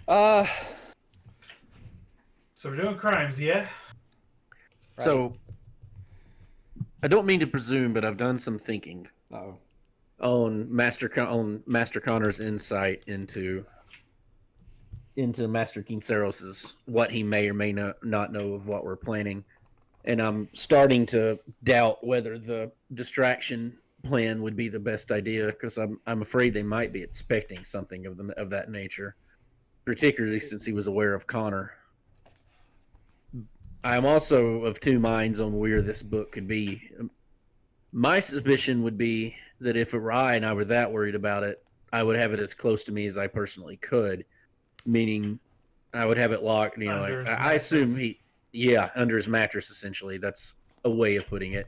Uh, So we're doing crimes, yeah? right. So, I don't mean to presume, but I've done some thinking Uh-oh. on Master Connor's insight into Master Kinceros's what he may or may not know of what we're planning, and I'm starting to doubt whether the distraction plan would be the best idea because I'm afraid they might be expecting something of that nature, particularly since he was aware of Connor. I'm also of two minds on where this book could be. My suspicion would be that if it were I and I were that worried about it, I would have it as close to me as I personally could, meaning I would have it locked. You know, like, I assume under his mattress, essentially. That's a way of putting it.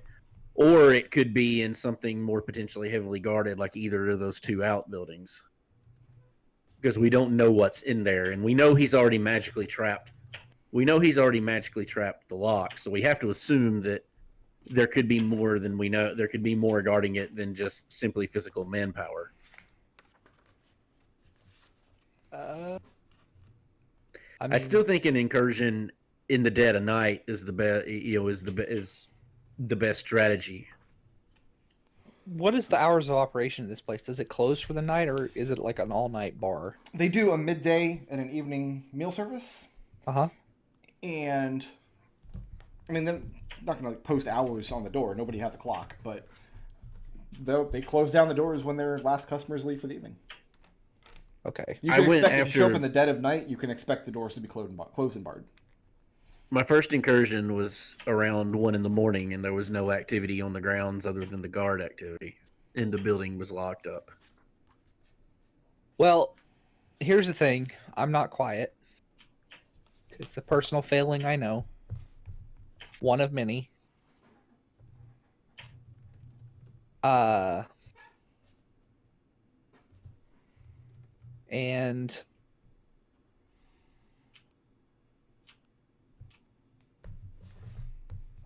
Or it could be in something more potentially heavily guarded, like either of those two outbuildings. Because we don't know what's in there, and we know he's already magically trapped. We know he's already magically trapped the lock, so we have to assume that there could be more than we know. There could be more guarding it than just simply physical manpower. I still think an incursion in the dead of night is the best. Is the best strategy. What is the hours of operation of this place? Does it close for the night, or is it like an all-night bar? They do a midday and an evening meal service. Uh-huh. And I mean, they're not gonna post hours on the door. Nobody has a clock, but they close down the doors when their last customers leave for the evening. Okay. You can expect if you show up in the dead of night, you can expect the doors to be closed and barred. My first incursion was around 1 a.m, and there was no activity on the grounds other than the guard activity, and the building was locked up. Well, here's the thing. I'm not quiet. It's a personal failing, I know. One of many. And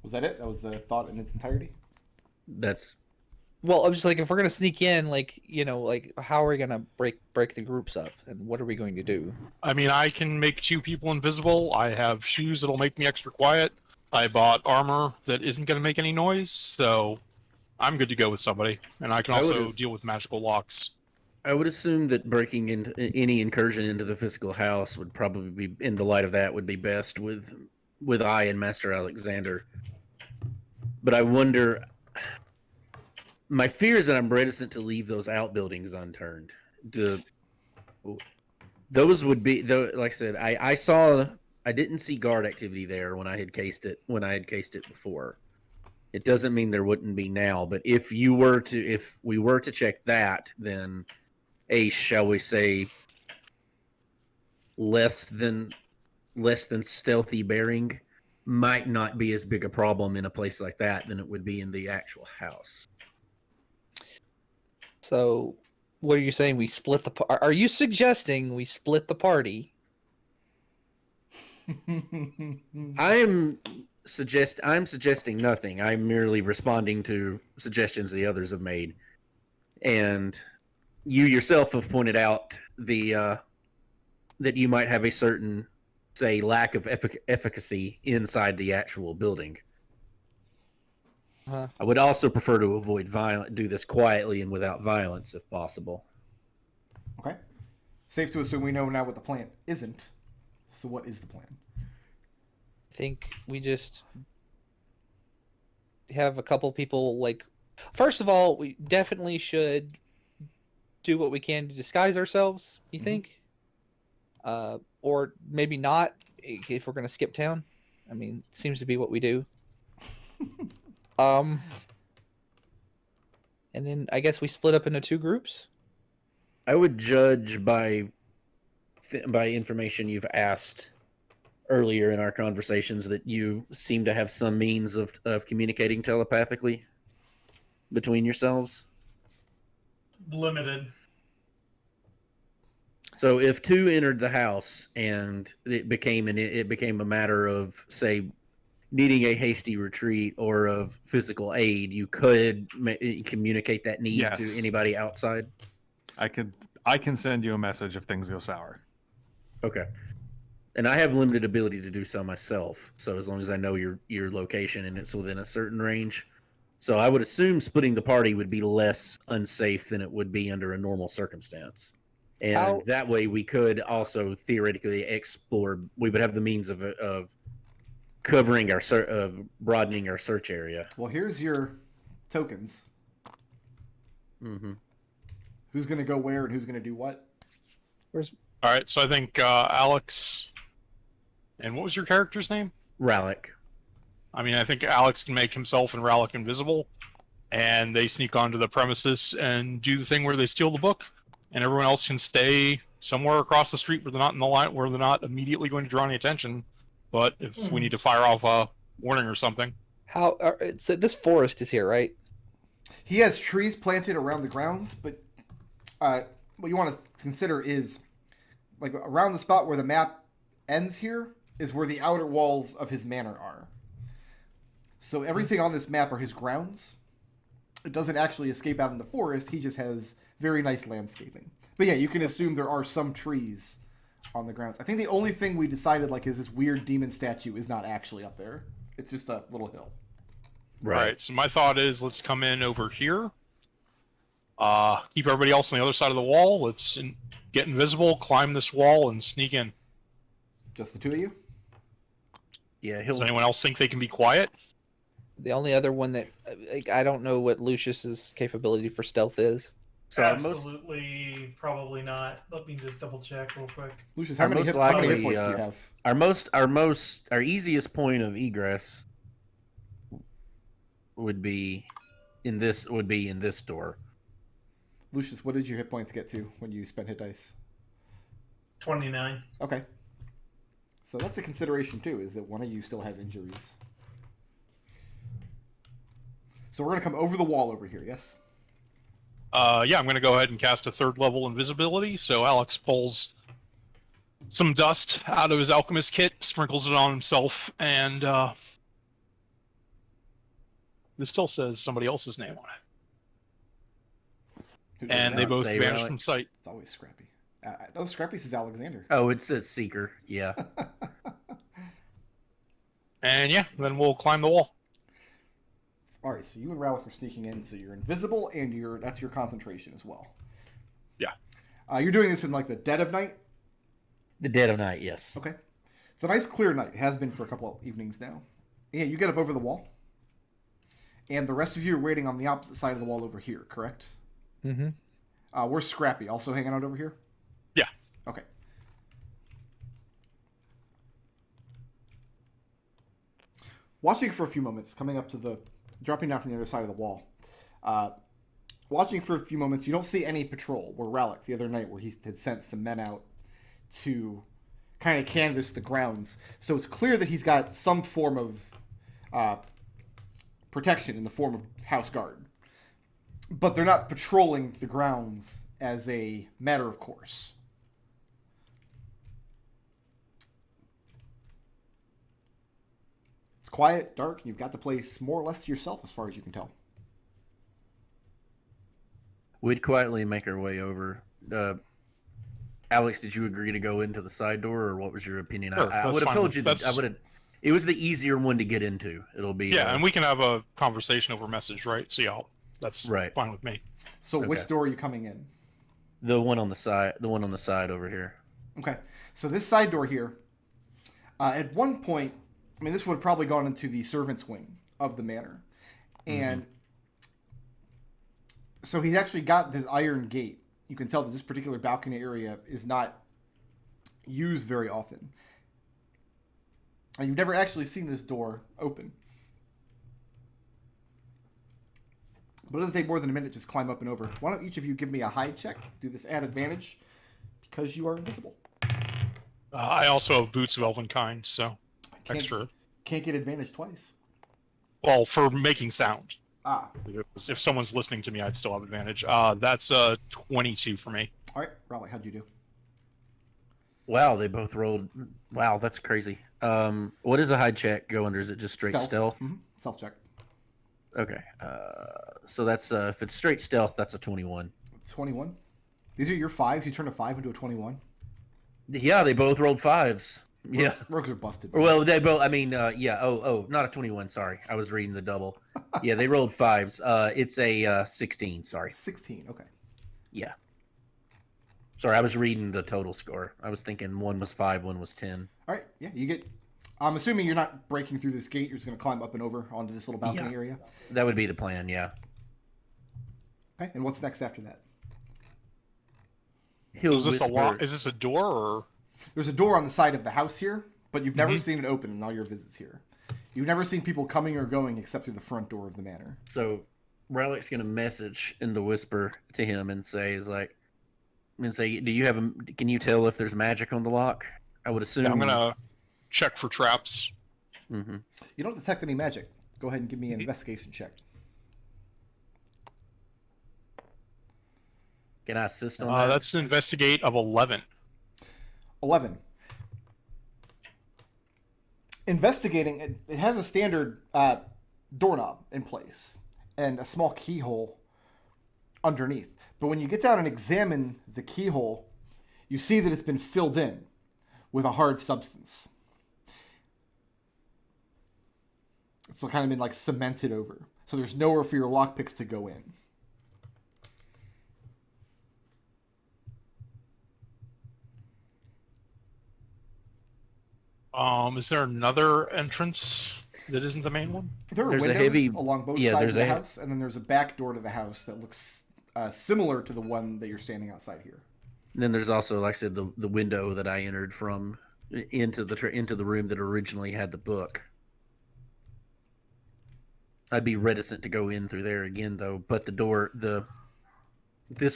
Was that it? That was the thought in its entirety? That's well, I'm just like, if we're gonna sneak in, like, you know, like, how are we gonna break the groups up, and what are we going to do? I mean, I can make 2 people invisible. I have shoes that'll make me extra quiet. I bought armor that isn't going to make any noise, so I'm good to go with somebody. And I can also deal with magical locks. I would assume that breaking into any incursion into the physical house would probably be, in the light of that, would be best with I and Master Alexander. But I wonder. My fear is that I'm reticent to leave those outbuildings unturned. Those would be, like I said, I didn't see guard activity there when I had cased it before. It doesn't mean there wouldn't be now, but if we were to check that, then shall we say, less than stealthy bearing might not be as big a problem in a place like that than it would be in the actual house. So, what are you saying? We split the? Are you suggesting we split the party? I'm suggesting nothing. I'm merely responding to suggestions the others have made, and you yourself have pointed out that you might have a certain, say, lack of efficacy inside the actual building. I would also prefer to avoid do this quietly and without violence if possible. Okay. Safe to assume we know now what the plan isn't. So what is the plan? I think we just have a couple people, like, first of all, we definitely should do what we can to disguise ourselves, you think? Or maybe not, if we're going to skip town. I mean, it seems to be what we do. And then I guess we split up into 2 groups. I would judge by information you've asked earlier in our conversations that you seem to have some means of communicating telepathically between yourselves. Limited. So if 2 entered the house and it became a matter of, say, needing a hasty retreat or of physical aid, you could communicate that need to anybody outside. I can send you a message if things go sour. Okay. And I have limited ability to do so myself. So as long as I know your location and it's within a certain range. So I would assume splitting the party would be less unsafe than it would be under a normal circumstance. And How- that way we could also theoretically explore. We would have the means of covering of broadening our search area. Well, here's your tokens. Mm-hmm. Who's going to go where and who's going to do what? All right, so I think Alex. And what was your character's name? Rallick. I mean, I think Alex can make himself and Rallick invisible, and they sneak onto the premises and do the thing where they steal the book, and everyone else can stay somewhere across the street where they're not in the line, where they're not immediately going to draw any attention. But if we need to fire off a warning or something, How? So this forest is here, right? He has trees planted around the grounds, but what you want to consider is like around the spot where the map ends here is where the outer walls of his manor are. So everything on this map are his grounds. It doesn't actually escape out in the forest. He just has very nice landscaping. But yeah, you can assume there are some trees on the grounds. I think the only thing we decided like is this weird demon statue is not actually up there. It's just a little hill. right. So my thought is, let's come in over here. Keep everybody else on the other side of the wall. Let's get invisible, climb this wall, and sneak in. Just the two of you? Yeah, Does anyone else think they can be quiet? The only other one that like, I don't know what Lucius's capability for stealth is. So Absolutely, probably not. Let me just double check real quick. Lucius, Our how many most hit likely, points do you have? our easiest point of egress would be in this door. Lucius, what did your hit points get to when you spent hit dice? 29. Okay. So that's a consideration too, is that one of you still has injuries. So we're going to come over the wall over here, yes? Yeah, I'm going to go ahead and cast a third level invisibility. So Alex pulls some dust out of his alchemist kit, sprinkles it on himself, and this still says somebody else's name on it. Who does And that? they both Say vanish Rallick. from sight. It's always Scrappy. Oh, Scrappy says Alexander. Oh, it says Seeker. Yeah. And yeah, then we'll climb the wall. All right, so you and Rallick are sneaking in, so you're invisible, and that's your concentration as well. Yeah. You're doing this in like the dead of night? The dead of night, yes. Okay. It's a nice clear night. It has been for a couple of evenings now. Yeah, you get up over the wall. And the rest of you are waiting on the opposite side of the wall over here, correct? Mm-hmm. Where's Scrappy? Also hanging out over here? Yeah. Okay. Watching for a few moments, dropping down from the other side of the wall. Watching for a few moments, you don't see any patrol. Where Rallick, the other night, where he had sent some men out to kind of canvass the grounds. So it's clear that he's got some form of protection in the form of house guard. But they're not patrolling the grounds as a matter of course. It's quiet, dark, and you've got the place more or less to yourself as far as you can tell. We'd quietly make our way over. Alex, did you agree to go into the side door, or what was your opinion? Sure, I that's would have fine. told you that That's- I would have. It was the easier one to get into. It'll be Yeah, and we can have a conversation over message, right? So yeah, that's Right. fine with me. So which Okay. door are you coming in? the one on the side. The one on the side over here. Okay, so this side door here, at one point, I mean, this would have probably gone into the servants' wing of the manor. And so he's actually got this iron gate. You can tell that this particular balcony area is not used very often. And you've never actually seen this door open. But it doesn't take more than a minute to just climb up and over. Why don't each of you give me a hide check? Do this at advantage because you are invisible. I also have boots of elven kind, so extra. Can't get advantage twice. Well, for making sound. Ah, If someone's listening to me, I'd still have advantage. That's 22 for me. all right. Raleigh, how'd you do? Wow, they both rolled. Wow, that's crazy. What does a hide check go under? Is it just straight stealth? Mhm. Stealth check. Okay. So that's if it's straight stealth, that's a 21. 21. These are your fives. You turn a 5 into a 21. Yeah, they both rolled 5s. Yeah. Rogues are busted. Well, they both. I mean, yeah. Oh, not a 21. Sorry, I was reading the double. Yeah, they rolled 5s. It's a 16. Sorry. 16. Okay. Yeah. Sorry, I was reading the total score. I was thinking one was 5, one was 10. All right. Yeah, you get. I'm assuming you're not breaking through this gate. You're just going to climb up and over onto this little balcony Yeah. area. That would be the plan. Yeah. Okay. And what's next after that? He'll Is this a whisper- lock? Is this a door or? There's a door on the side of the house here, but you've never seen it open in all your visits here. You've never seen people coming or going except through the front door of the manor. So, Rallick's gonna message in the whisper to him and say, do you have a? Can you tell if there's magic on the lock? I would assume. Yeah, I'm gonna check for traps. Mm-hmm. You don't detect any magic. Go ahead and give me an investigation check. Can I assist on that? That's an investigate of 11. 11. Investigating, it has a standard doorknob in place and a small keyhole underneath. But when you get down and examine the keyhole, you see that it's been filled in with a hard substance. It's kind of been like cemented over. So there's nowhere for your lockpicks to go in. Is there another entrance that isn't the main one? There are There's a windows heavy- along both yeah, sides there's of the a- house, and then there's a back door to the house that looks similar to the one that you're standing outside here. And then there's also, like I said, the window that I entered from into the room that originally had the book. I'd be reticent to go in through there again, though. But this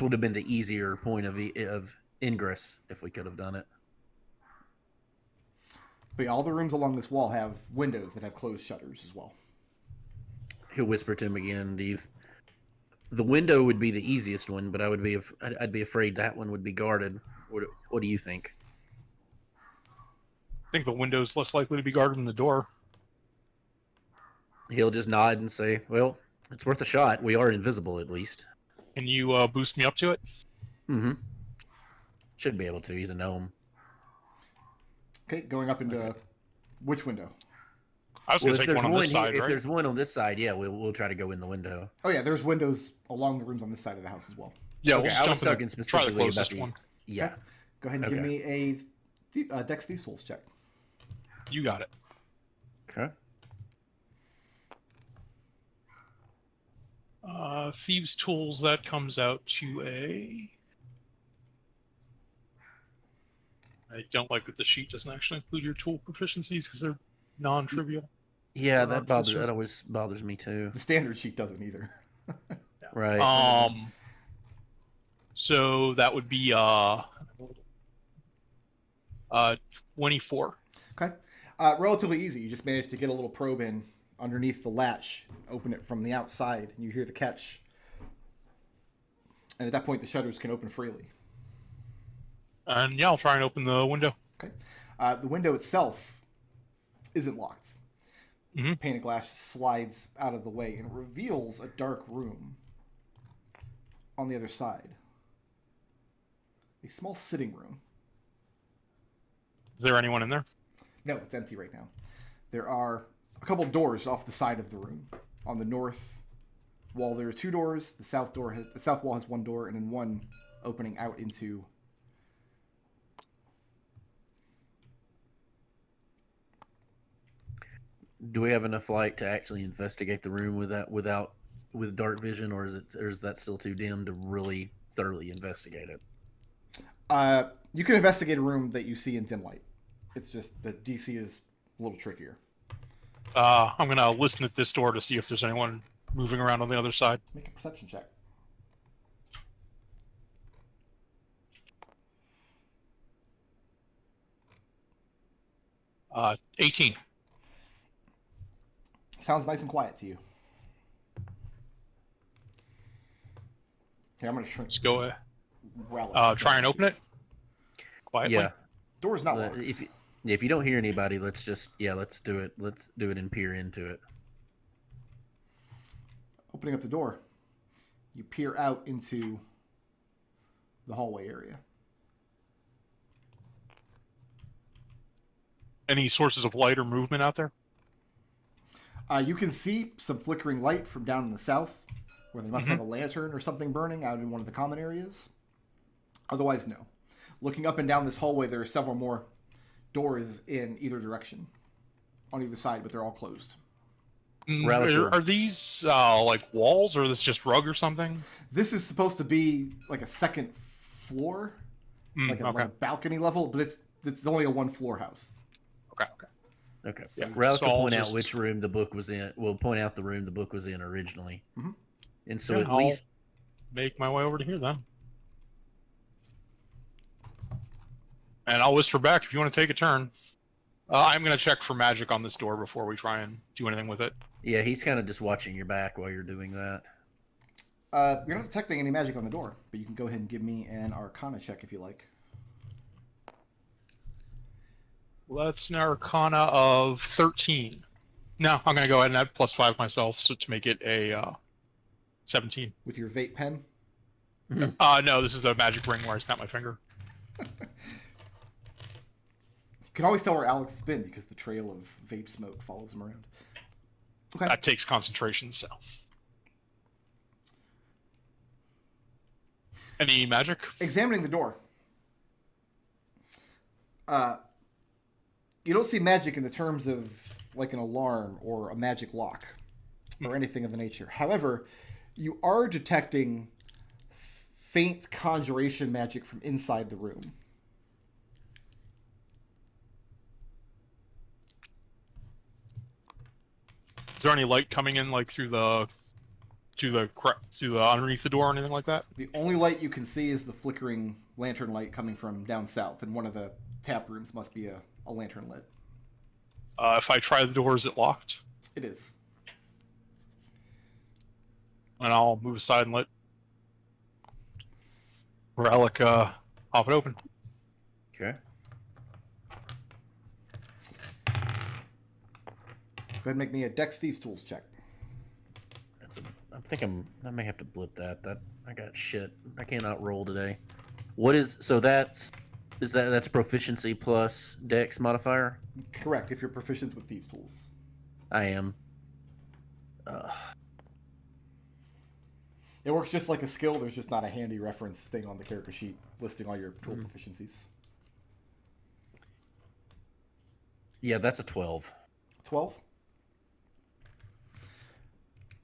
would have been the easier point of ingress if we could have done it. But yeah, all the rooms along this wall have windows that have closed shutters as well. He'll whisper to him again. The window would be the easiest one, but I'd be afraid that one would be guarded. What do you think? I think the window's less likely to be guarded than the door. He'll just nod and say, "Well, it's worth a shot. We are invisible, at least." Can you boost me up to it? Mm-hmm. Should be able to. He's a gnome. Okay, going up into which window? I was going to take one on this side, if right? there's one on this side, yeah, we'll try to go in the window. Oh yeah, there's windows along the rooms on this side of the house as well. Yeah, Okay, we'll just I jump was in talking and try the specifically about closest the one. yeah. Go ahead and give me a Dex Thieves Souls check. You got it. Okay. Thieves' Tools, that comes out to a... I don't like that the sheet doesn't actually include your tool proficiencies because they're non-trivial. Yeah, Or that Artificer. that always bothers me too. The standard sheet doesn't either. Right. So that would be 24. Okay. Relatively easy. You just managed to get a little probe in underneath the latch, open it from the outside, and you hear the catch. And at that point, the shutters can open freely. And yeah, I'll try and open the window. Okay. The window itself isn't locked. Mhm. The pane of glass slides out of the way and reveals a dark room on the other side. A small sitting room. Is there anyone in there? No, it's empty right now. There are a couple doors off the side of the room. On the north wall, there are 2 doors. The south wall has 1 door, and then 1 opening out into. Do we have enough light to actually investigate the room with dark vision, or is that still too dim to really thoroughly investigate it? You can investigate a room that you see in dim light. It's just the DC is a little trickier. I'm going to listen at this door to see if there's anyone moving around on the other side. Make a perception check. Uh, 18. Sounds nice and quiet to you. Here, I'm going to shrink. Let's go. Rallick. Try and open it quietly. Yeah. Door's not locked. If you don't hear anybody, let's do it. Let's do it and peer into it. Opening up the door, you peer out into the hallway area. Any sources of light or movement out there? You can see some flickering light from down in the south, where they must Mhm. have a lantern or something burning out in one of the common areas. Otherwise, no. Looking up and down this hallway, there are several more doors in either direction, on either side, but they're all closed. Rallick Are these like walls, or is this just rug or something? This is supposed to be like a second floor, like Okay. a balcony level, but it's only a one floor house. Okay. Okay. So- Rallick So will I'll point out just- which room the book was in. We'll point out the room the book was in originally. Mhm. And so Yeah, at I'll least make my way over to here then. And I'll whisper back if you want to take a turn. I'm going to check for magic on this door before we try and do anything with it. yeah, he's kind of just watching your back while you're doing that. You're not detecting any magic on the door, but you can go ahead and give me an Arcana check if you like. Well, that's an Arcana of 13. No, I'm going to go ahead and add +5 myself so to make it a 17. With your vape pen. No, this is a magic ring where I snap my finger. You can always tell where Alex has been because the trail of vape smoke follows him around. Okay. That takes concentration, so. Any magic? Examining the door. You don't see magic in the terms of like an alarm or a magic lock or anything of the nature. However, you are detecting faint conjuration magic from inside the room. Is there any light coming in, like through the underneath the door or anything like that? The only light you can see is the flickering lantern light coming from down south, and one of the tap rooms must be a lantern lit. If I try the door, is it locked? It is. And I'll move aside and let Rallick pop it open. Okay. Go ahead and make me a Dex Thieves Tools check. I may have to blip that. I got shit. I cannot roll today. What is so that's proficiency plus Dex modifier? Correct, if you're proficient with Thieves Tools. I am. It works just like a skill. There's just not a handy reference thing on the character sheet listing all your tool proficiencies. Yeah, that's a 12. 12.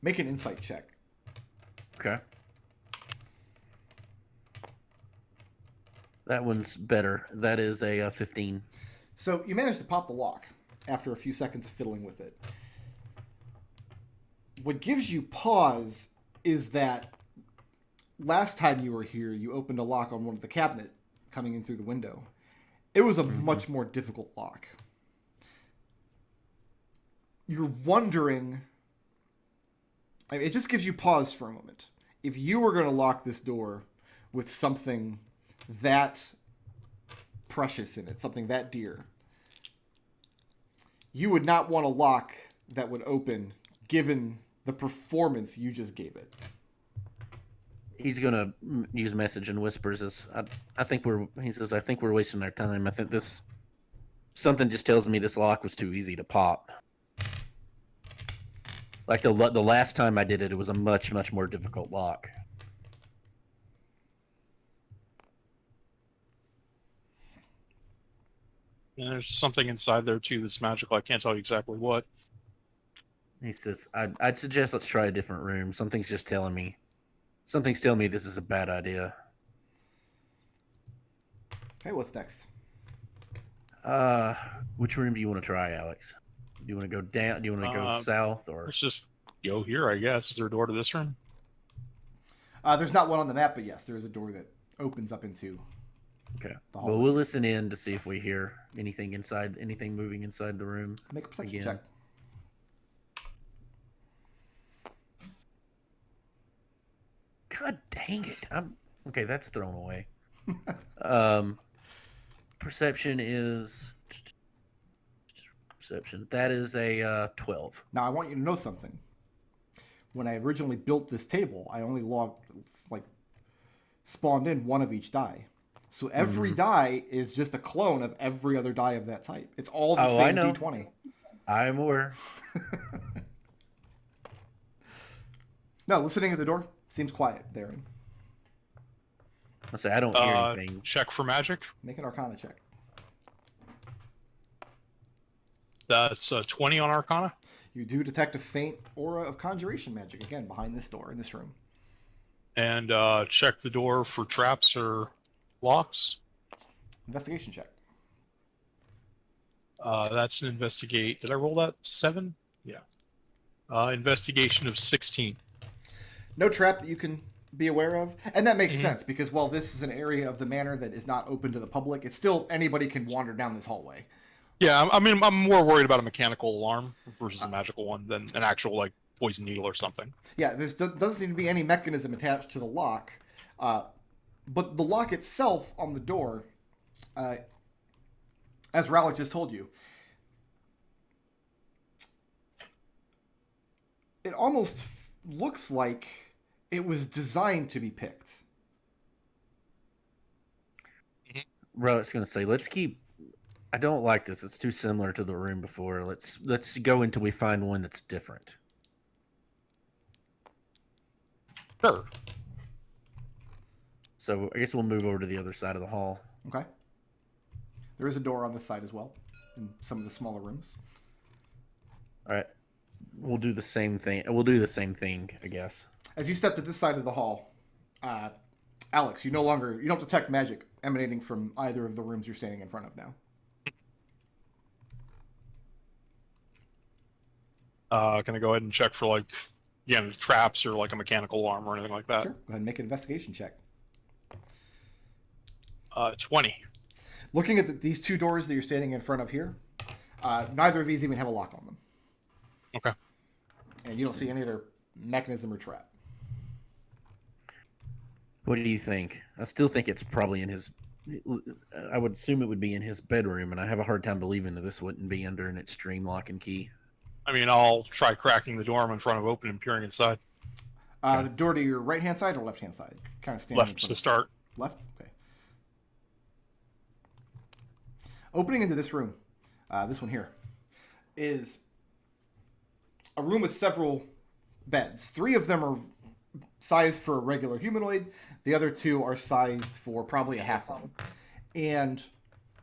Make an insight check. Okay. That one's better. That is a 15. So you manage to pop the lock after a few seconds of fiddling with it. What gives you pause is that last time you were here, you opened a lock on one of the cabinet coming in through the window. It was a much more difficult lock. You're wondering... I mean, it just gives you pause for a moment. If you were going to lock this door with something that precious in it, something that dear, you would not want a lock that would open given the performance you just gave it. He's gonna use message and whispers. I think we're wasting our time. I think something just tells me this lock was too easy to pop. Like the last time I did it, it was a much more difficult lock. And there's something inside there too that's magical. I can't tell you exactly what. He says, "I'd suggest let's try a different room. Something's telling me this is a bad idea." Okay, what's next? Which room do you want to try, Alex? Do you want to go down? Do you want to go south or? Let's just go here, I guess. Is there a door to this room? There's not one on the map, but yes, there is a door that opens up into... Okay. the hallway. Well, we'll listen in to see if we hear anything moving inside the room. Make a perception again. check. God dang it! Okay. That's thrown away. Perception is perception. That is a 12. Now, I want you to know something. When I originally built this table, I only spawned in one of each die. So every die is just a clone of every other die of that type. It's all the Oh, I same know. D20. I'm aware. No, listening at the door seems quiet, Darren. I say I don't hear anything. Check for magic. Make an Arcana check. That's a 20 on Arcana. You do detect a faint aura of conjuration magic again behind this door in this room. And check the door for traps or locks. Investigation check. That's an investigate. Did I roll that? 7? Yeah. Investigation of 16. No trap that you can be aware of. And that makes sense because while this is an area of the manor that is not open to the public, it's still anybody can wander down this hallway. Yeah, I mean, I'm more worried about a mechanical alarm versus a magical one than an actual, like, poison needle or something. Yeah, there doesn't seem to be any mechanism attached to the lock. But the lock itself on the door, as Rallick just told you, it almost looks like it was designed to be picked. Bro, it's gonna say let's keep. I don't like this. It's too similar to the room before. Let's go until we find one that's different. Sure. So I guess we'll move over to the other side of the hall. Okay. There is a door on this side as well, in some of the smaller rooms. All right, we'll do the same thing. We'll do the same thing, I guess. As you step to this side of the hall, Alex, you don't detect magic emanating from either of the rooms you're standing in front of now. Can I go ahead and check for, like, traps or, like, a mechanical alarm or anything like that? Sure. Go ahead and make an investigation check. 20. Looking at these two doors that you're standing in front of here, neither of these even have a lock on them. Okay. And you don't see any other mechanism or trap. What do you think? I still think it's probably in his. I would assume it would be in his bedroom, and I have a hard time believing that this wouldn't be under an extreme lock and key. I mean, I'll try cracking the door I'm in front of open and peering inside. The door to your right-hand side or left-hand side? Kind of standing in Left front to of- start. Left? Okay. Opening into this room, this one here, is a room with several beds. 3 of them are sized for a regular humanoid. The other 2 are sized for probably a halfling. And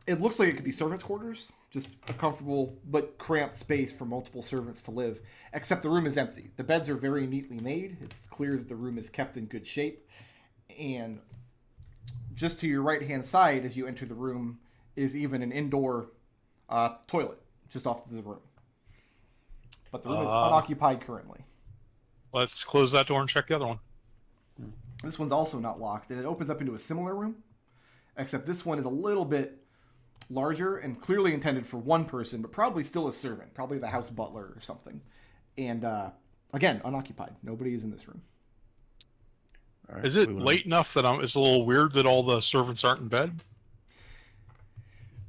it looks like it could be servants' quarters, just a comfortable but cramped space for multiple servants to live, except the room is empty. The beds are very neatly made. It's clear that the room is kept in good shape. And just to your right-hand side as you enter the room is even an indoor toilet just off to the room. But the room is unoccupied currently. Let's close that door and check the other one. This one's also not locked, and it opens up into a similar room, except this one is a little bit larger and clearly intended for one person, but probably still a servant, probably the house butler or something. And again, unoccupied. Nobody is in this room. All right, Is it moving on. late enough that it's a little weird that all the servants aren't in bed?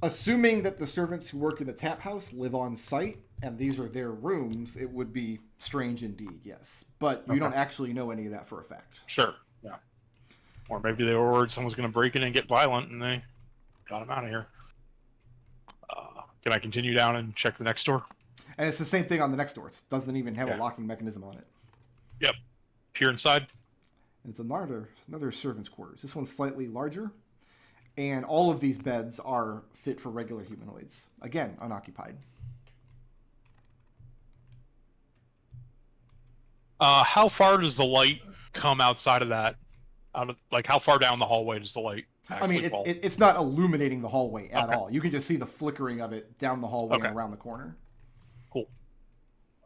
Assuming that the servants who work in the tap house live on site and these are their rooms, it would be strange indeed, yes. But you don't actually know any of that for a fact. Sure. Yeah. Or maybe they were worried someone was going to break in and get violent, and they got them out of here. Can I continue down and check the next door? And it's the same thing on the next door. It doesn't even have a Yeah. locking mechanism on it. Yep. Peer inside. And it's another servant's quarters. This one's slightly larger. And all of these beds are fit for regular humanoids. Again, unoccupied. How far does the light come outside of that? How far down the hallway does the light actually fall? It's not illuminating the hallway at all. You can just see the flickering of it down the hallway and around the corner. Cool.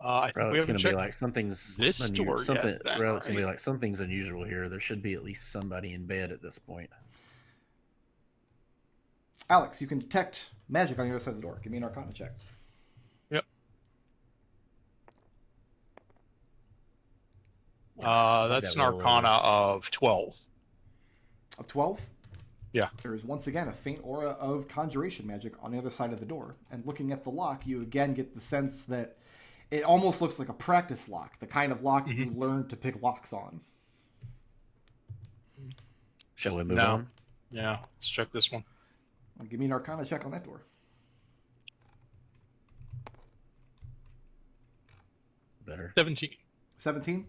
I think Bro, we it's have gonna to be check like something's this door yet, something. then, Bro, it's gonna be right? like something's unusual here. There should be at least somebody in bed at this point. Alex, you can detect magic on the other side of the door. Give me an Arcana check. Yep. Yes, That's an that roll Arcana of 12. Of 12? Yeah. There is once again a faint aura of conjuration magic on the other side of the door. And looking at the lock, you again get the sense that it almost looks like a practice lock, the kind of lock you learn to pick locks on. Shall we move No. on? Yeah, let's check this one. Well, give me an Arcana check on that door. Better. 17. 17.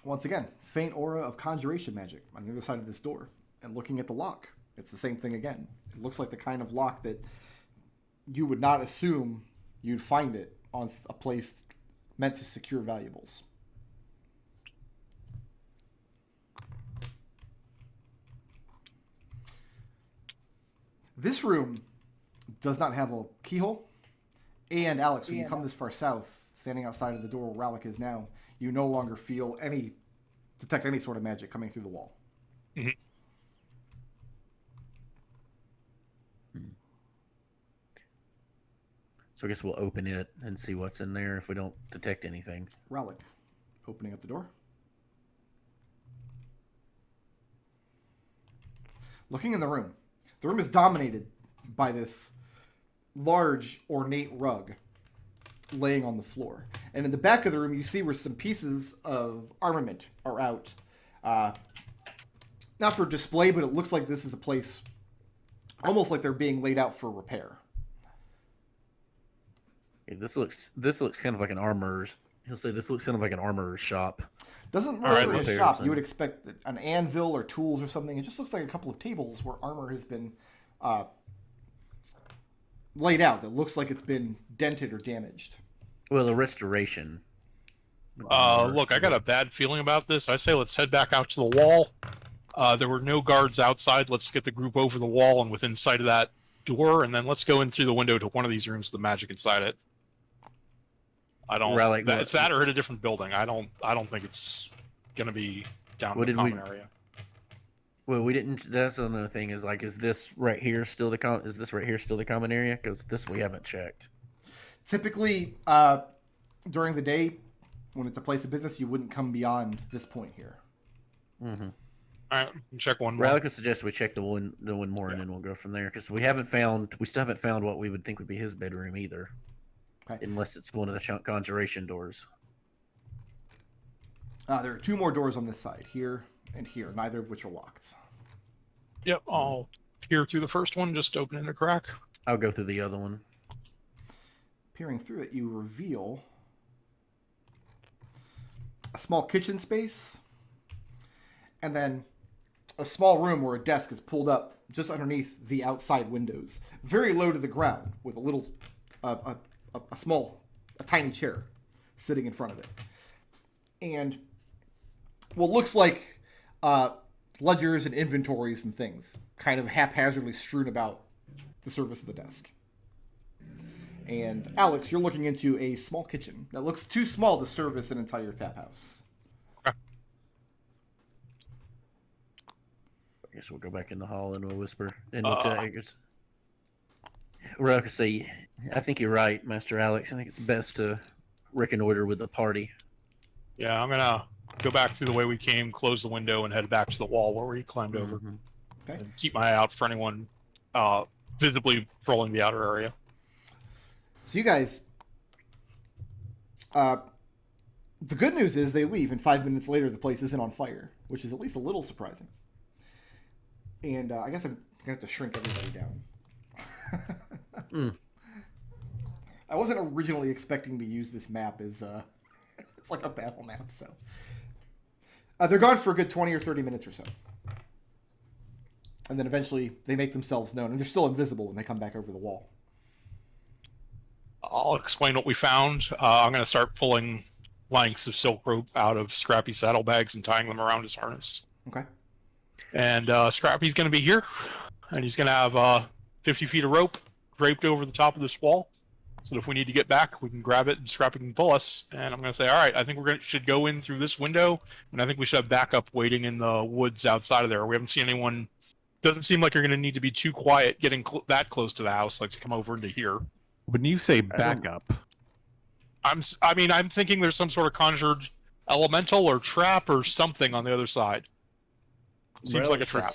Once again, faint aura of conjuration magic on the other side of this door. And looking at the lock, it's the same thing again. It looks like the kind of lock that you would not assume you'd find it on a place meant to secure valuables. This room does not have a keyhole. And Alex, when you come this far south, standing outside of the door where Rallick is now, you no longer detect any sort of magic coming through the wall. Mm-hmm. So I guess we'll open it and see what's in there if we don't detect anything. Rallick, opening up the door. Looking in the room is dominated by this large, ornate rug laying on the floor. And in the back of the room, you see where some pieces of armament are out. Not for display, but it looks like this is a place almost like they're being laid out for repair. Okay, this looks kind of like an armorer's. He'll say this looks kind of like an armorer's shop. Doesn't look All right, like a shop. You would expect an anvil or tools or something. It just looks like a couple of tables where armor has been laid out. That looks like it's been dented or damaged. Well, a restoration. Look, I got a bad feeling about this. I say let's head back out to the wall. There were no guards outside. Let's get the group over the wall and within sight of that door, and then let's go in through the window to one of these rooms with the magic inside it. I don't. Rallick, It's that or in a different building. I don't think it's gonna be down in the common area. Well, we didn't. That's another thing. Is like, is this right here still the common area? Because this we haven't checked. Typically, during the day, when it's a place of business, you wouldn't come beyond this point here. Mm-hmm. All right, check one more. Rallick would suggest we check the one more, and then we'll go from there. Because we still haven't found what we would think would be his bedroom either. Okay. Unless it's one of the conjuration doors. There are two more doors on this side, here and here, neither of which are locked. Yep, I'll peer through the first one, just opening a crack. I'll go through the other one. Peering through it, you reveal a small kitchen space, and then a small room where a desk is pulled up just underneath the outside windows, very low to the ground, with a little, a tiny chair sitting in front of it, and what looks like ledgers and inventories and things kind of haphazardly strewn about the surface of the desk. And Alex, you're looking into a small kitchen that looks too small to service an entire tap house. Okay. I guess we'll go back in the hall and we'll whisper. And we'll tell you. Well, I say, I think you're right, Master Alex. I think it's best to reconnoiter with the party. Yeah, I'm gonna go back through the way we came, close the window, and head back to the wall where we climbed over. Mhm. Okay. And keep my eye out for anyone visibly patrolling the outer area. So you guys, the good news is they leave, and 5 minutes later the place isn't on fire, which is at least a little surprising. And I guess I'm gonna have to shrink everybody down. I wasn't originally expecting to use this map as it's like a battle map, so they're gone for a good 20 or 30 minutes or so, and then eventually they make themselves known, and they're still invisible when they come back over the wall. I'll explain what we found. I'm going to start pulling lengths of silk rope out of Scrappy's saddlebags and tying them around his harness. Okay. And Scrappy's going to be here, and he's going to have 50 feet of rope draped over the top of this wall. So if we need to get back, we can grab it and Scrappy can pull us. And I'm going to say, all right, I think should go in through this window, and I think we should have backup waiting in the woods outside of there. We haven't seen anyone. Doesn't seem like you're going to need to be too quiet getting that close to the house, like to come over into here. When you say backup, I'm thinking there's some sort of conjured elemental or trap or something on the other side. Seems like a trap.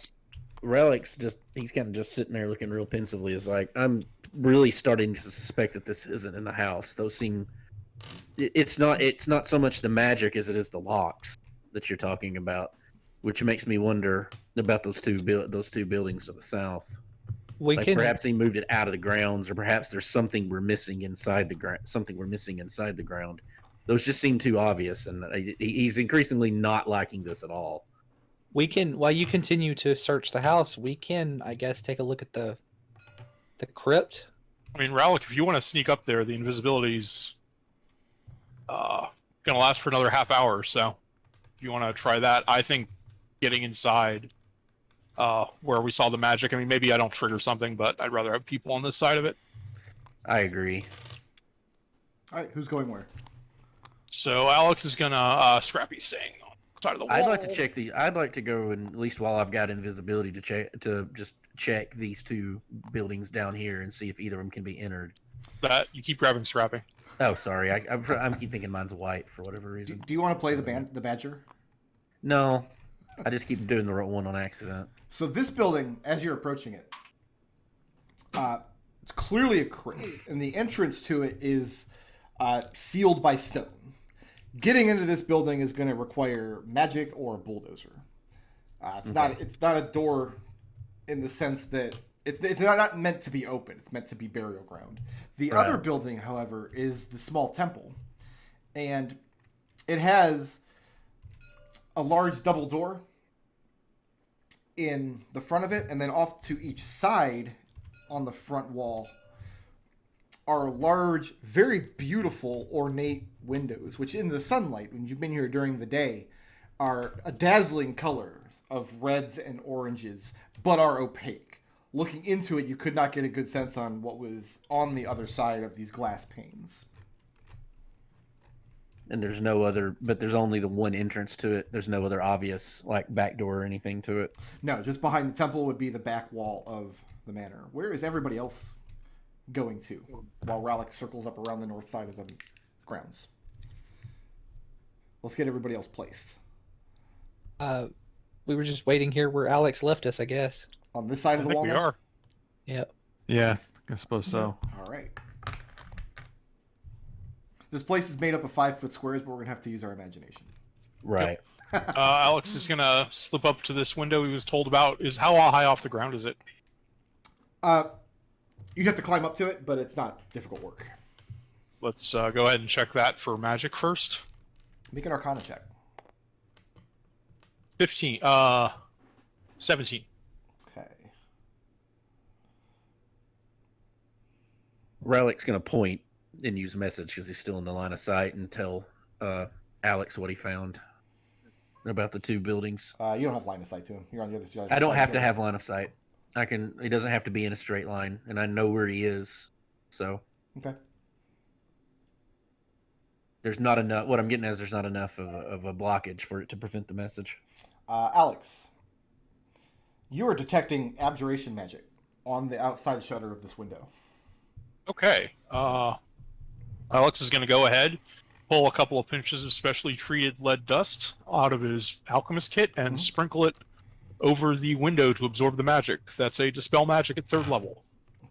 Rallick's he's kind of just sitting there looking real pensively. It's like, I'm really starting to suspect that this isn't in the house. Those seem, it's not so much the magic as it is the locks that you're talking about. which makes me wonder about those two buildings to the south. We Like can perhaps he moved it out of the grounds, or perhaps there's something we're missing inside the ground. Something we're missing inside the ground. Those just seem too obvious, and he's increasingly not liking this at all. while you continue to search the house, we can, I guess, take a look at the crypt. I mean, Rallick, if you want to sneak up there, the invisibility's gonna last for another half hour. So, if you want to try that, I think getting inside where we saw the magic. I mean, maybe I don't trigger something, but I'd rather have people on this side of it. I agree. All right, who's going where? So Alex is gonna Scrappy staying on the side of the wall. I'd like to check I'd like to go, and at least while I've got invisibility, to just check these two buildings down here and see if either of them can be entered. That you keep grabbing Scrappy. Oh, sorry. I'm keep thinking mine's white for whatever reason. Do you want to play the badger? No, I just keep doing the right one on accident. So this building, as you're approaching it, it's clearly a crypt, and the entrance to it is sealed by stone. Getting into this building is going to require magic or a bulldozer. It's not a door in the sense that it's not meant to be open. It's meant to be burial ground. The Right. other building, however, is the small temple, and it has a large double door in the front of it, and then off to each side on the front wall are large, very beautiful, ornate windows, which in the sunlight, when you've been here during the day, are a dazzling colors of reds and oranges, but are opaque. Looking into it, you could not get a good sense on what was on the other side of these glass panes. And there's no other, but there's only the one entrance to it. There's no other obvious like back door or anything to it. No, just behind the temple would be the back wall of the manor. Where is everybody else going to while Rallick circles up around the north side of the grounds? Let's get everybody else placed. We were just waiting here where Alex left us, I guess. On this side I of the think wall we now? are. Yep. Yeah, I suppose so. All right. This place is made up of 5-foot squares, but we're going to have to use our imagination. Right. Alex is gonna slip up to this window he was told about. How high off the ground is it? You'd have to climb up to it, but it's not difficult work. Let's go ahead and check that for magic first. Make an Arcana check. 15. 17. Okay. Rallick's gonna point and use message because he's still in the line of sight and tell Alex what he found about the two buildings. You don't have line of sight to him. You're on the other side. I don't have to have line of sight. I can. He doesn't have to be in a straight line, and I know where he is. So Okay. there's not enough. What I'm getting at is there's not enough of a blockage for it to prevent the message. Alex, you are detecting abjuration magic on the outside shutter of this window. Okay. Alex is gonna go ahead, pull a couple of pinches of specially treated lead dust out of his alchemist kit and sprinkle it over the window to absorb the magic. That's a dispel magic at 3rd level.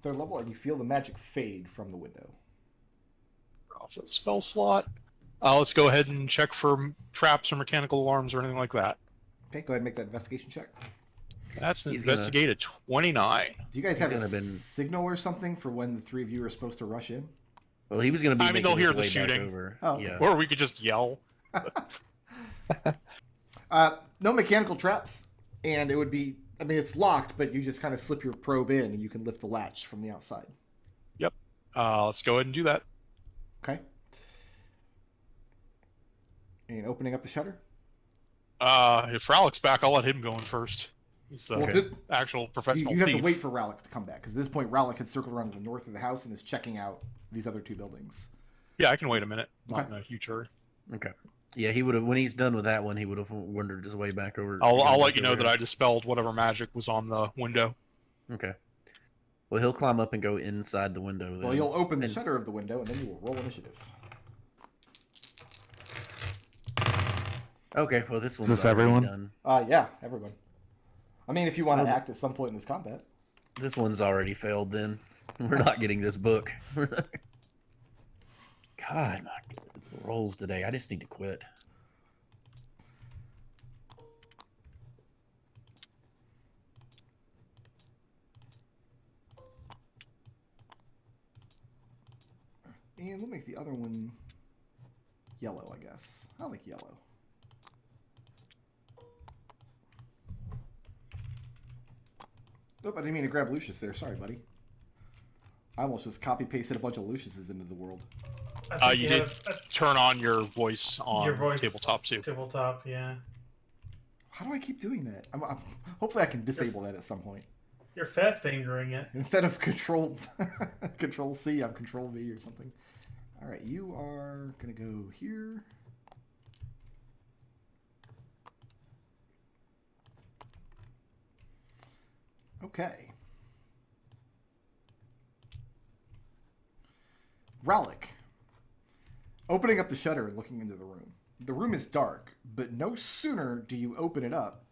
3rd level, and you feel the magic fade from the window. Off that spell slot. Let's go ahead and check for traps or mechanical alarms or anything like that. Okay, go ahead and make that investigation check. That's an He's gonna- investigate at 29. Do you guys He's have a gonna been- signal or something for when the three of you are supposed to rush in? Well, he was going to be. I mean, making they'll his hear the way back shooting. Over. Oh, yeah. Or we could just yell. No mechanical traps, and it would be, I mean, it's locked, but you just kind of slip your probe in and you can lift the latch from the outside. Yep. Let's go ahead and do that. Okay. And opening up the shutter. If Rallick's back, I'll let him go in first. He's the Well, this- actual professional you have thief. to wait for Rallick to come back, because at this point, Rallick had circled around to the north of the house and is checking out these other two buildings. Yeah, I can wait a minute. Not Okay. in a huge hurry. Okay. Yeah, he would have. When he's done with that one, he would have wandered his way back over. I'll let you know that I dispelled whatever magic was on the window. Okay. Well, he'll climb up and go inside the window. Then. Well, you'll open the And- shutter of the window, and then you will roll initiative. Okay. Well, this one's this already everyone? done. Yeah, everyone. I mean, if you want to act at some point in this combat. This one's already failed. Then we're not getting this book. God, my rolls today. I just need to quit. And we'll make the other one yellow, I guess. I like yellow. Nope, I didn't mean to grab Lucius there. Sorry, buddy. I almost just copy-pasted a bunch of Luciuses into the world. I think You did have turn on your voice on your voice tabletop too. Tabletop, yeah. How do I keep doing that? Hopefully I can disable that at some point. You're fat fingering it. Instead of Control Control C, I'm Control V or something. All right, you are gonna go here. Okay. Rallick. Opening up the shutter and looking into the room. The room is dark, but no sooner do you open it up.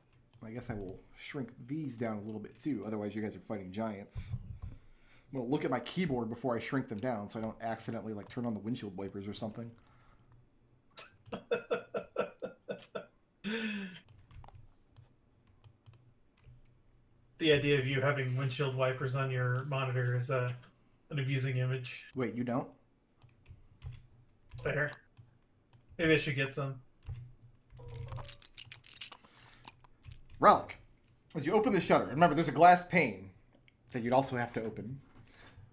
I guess I will shrink these down a little bit too, otherwise you guys are fighting giants. I'm going to look at my keyboard before I shrink them down so I don't accidentally like turn on the windshield wipers or something. The idea of you having windshield wipers on your monitor is an amusing image. Wait, you don't? Fair. Maybe I should get some. Rallick, as you open the shutter, remember there's a glass pane that you'd also have to open.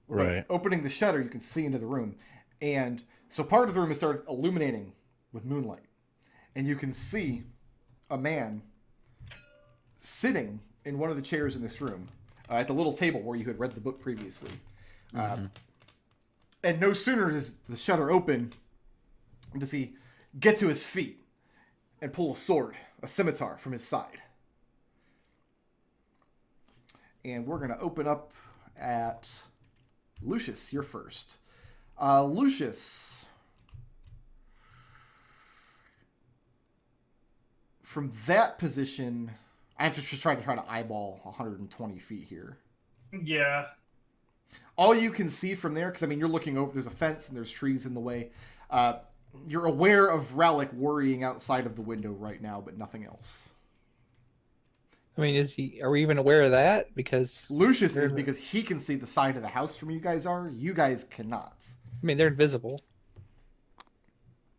Right. But opening the shutter, you can see into the room. And so part of the room is started illuminating with moonlight. And you can see a man sitting in one of the chairs in this room at the little table where you had read the book previously. And no sooner does the shutter open does he get to his feet and pull a sword, a scimitar, from his side. And we're going to open up at Lucius. You're first. Lucius, from that position, I have to just try to eyeball 120 feet here. Yeah. All you can see from there, because I mean, you're looking over, there's a fence and there's trees in the way. You're aware of Rallick worrying outside of the window right now, but nothing else. I mean, are we even aware of that? Because Lucius is, because he can see the side of the house from you guys are. You guys cannot. I mean, they're invisible.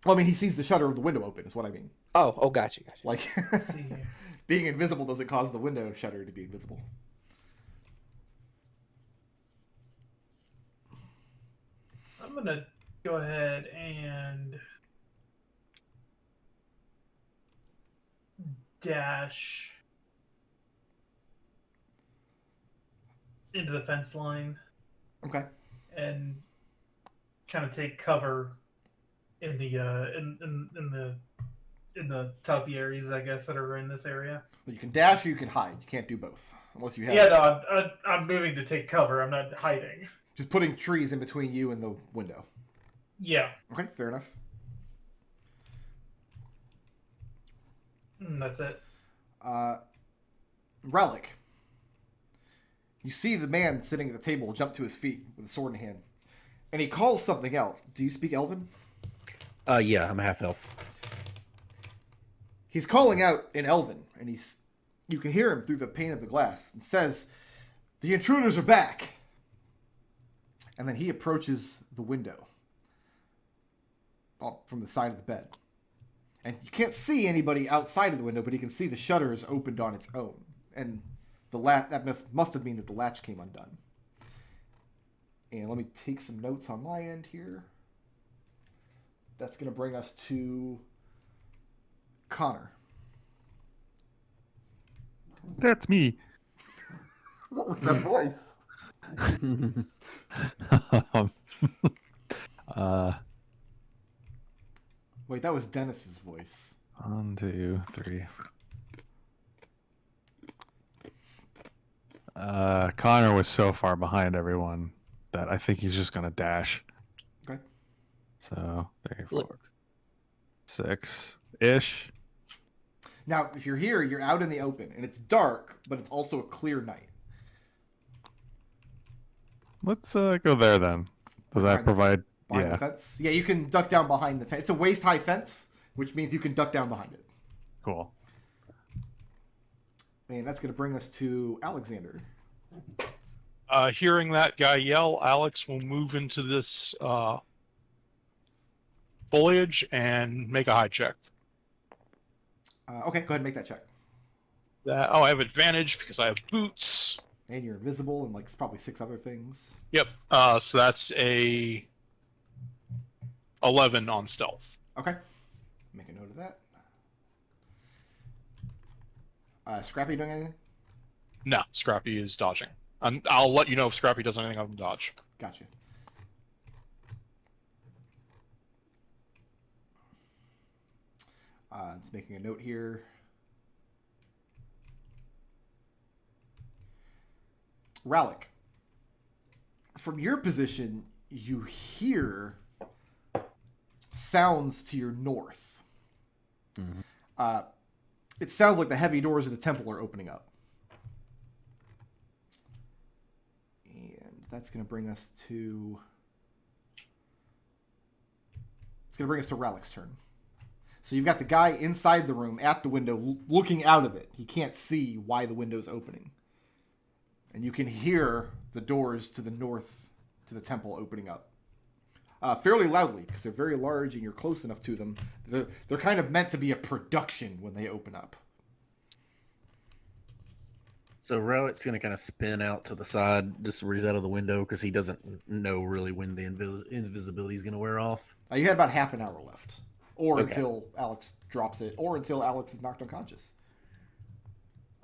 Well, I mean, he sees the shutter of the window open, is what I mean. Oh, gotcha. Like, Let's see here. being invisible doesn't cause the window shutter to be invisible. I'm going to go ahead and dash into the fence line Okay. and kind of take cover in the in the topiaries, I guess, that are in this area. Well, you can dash or you can hide. You can't do both. Unless you have... Yeah, no, I'm moving to take cover. I'm not hiding. Just putting trees in between you and the window. Yeah. Okay, fair enough. That's it. Rallick. You see the man sitting at the table jump to his feet with a sword in hand. And he calls something out. Do you speak Elven? Yeah, I'm a half elf. He's calling out in Elven, and you can hear him through the pane of the glass, and says, "The intruders are back!" And then he approaches the window from the side of the bed. And you can't see anybody outside of the window, but you can see the shutter is opened on its own. And that must have meant that the latch came undone. And let me take some notes on my end here. That's going to bring us to Connor. That's me. What was that voice? Wait, that was Dennis's voice. 1, 2, 3. Connor was so far behind everyone that I think he's just gonna dash. Okay. So 3, 4, 6 ish. Now, if you're here, you're out in the open, and it's dark, but it's also a clear night. Let's go there then. Does that provide? Behind the fence? Yeah, you can duck down behind the fence. It's a waist-high fence, which means you can duck down behind it. Cool. And that's going to bring us to Alexander. Hearing that guy yell, Alex will move into this foliage and make a hide check. Okay, go ahead and make that check. I have advantage because I have boots. And you're invisible and like probably 6 other things. Yep. So that's a 11 on stealth. Okay. Make a note of that. Scrappy doing anything? No, Scrappy is dodging. I'll let you know if Scrappy does anything other than dodge. Gotcha. It's making a note here. Rallick, from your position, you hear sounds to your north. Mhm. It sounds like the heavy doors of the temple are opening up. And that's going to bring us to... It's going to bring us to Rallick's turn. So you've got the guy inside the room at the window looking out of it. He can't see why the window's opening. And you can hear the doors to the north to the temple opening up. Fairly loudly, because they're very large and you're close enough to them. They're kind of meant to be a production when they open up. So Relic's going to kind of spin out to the side, just where he's out of the window, because he doesn't know really when the invisibility is going to wear off. You had about half an hour left. Or Okay. until Alex drops it, or until Alex is knocked unconscious.